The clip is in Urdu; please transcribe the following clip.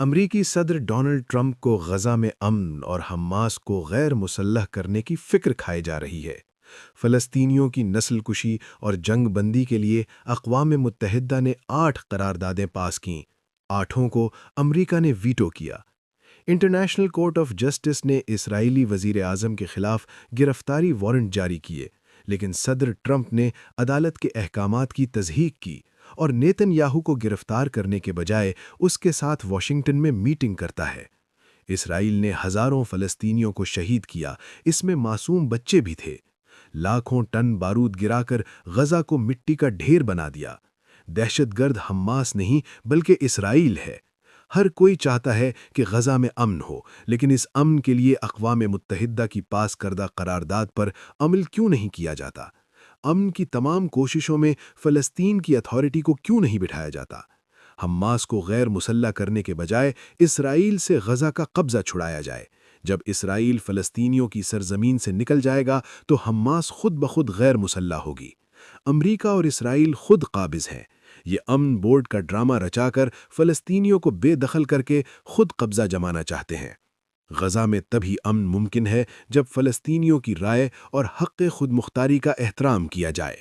امریکی صدر ڈونلڈ ٹرمپ کو غزہ میں امن اور حماس کو غیر مسلح کرنے کی فکر کھائی جا رہی ہے۔ فلسطینیوں کی نسل کشی اور جنگ بندی کے لیے اقوام متحدہ نے 8 قراردادیں پاس کیں، 8 کو امریکہ نے ویٹو کیا۔ انٹرنیشنل کورٹ آف جسٹس نے اسرائیلی وزیر اعظم کے خلاف گرفتاری وارنٹ جاری کیے، لیکن صدر ٹرمپ نے عدالت کے احکامات کی تصحیح کی اور نیتن یاہو کو گرفتار کرنے کے بجائے اس کے ساتھ واشنگٹن میں میٹنگ کرتا ہے۔ اسرائیل نے ہزاروں فلسطینیوں کو شہید کیا، اس میں معصوم بچے بھی تھے۔ لاکھوں ٹن بارود گرا کر غزہ کو مٹی کا ڈھیر بنا دیا۔ دہشت گرد حماس نہیں بلکہ اسرائیل ہے۔ ہر کوئی چاہتا ہے کہ غزہ میں امن ہو، لیکن اس امن کے لیے اقوام متحدہ کی پاس کردہ قرارداد پر عمل کیوں نہیں کیا جاتا؟ امن کی تمام کوششوں میں فلسطین کی اتھارٹی کو کیوں نہیں بٹھایا جاتا؟ حماس کو غیر مسلح کرنے کے بجائے اسرائیل سے غزہ کا قبضہ چھڑایا جائے۔ جب اسرائیل فلسطینیوں کی سرزمین سے نکل جائے گا تو حماس خود بخود غیر مسلح ہوگی۔ امریکہ اور اسرائیل خود قابض ہیں۔ یہ امن بورڈ کا ڈرامہ رچا کر فلسطینیوں کو بے دخل کر کے خود قبضہ جمانا چاہتے ہیں۔ غزہ میں تبھی امن ممکن ہے جب فلسطینیوں کی رائے اور حق خود مختاری کا احترام کیا جائے۔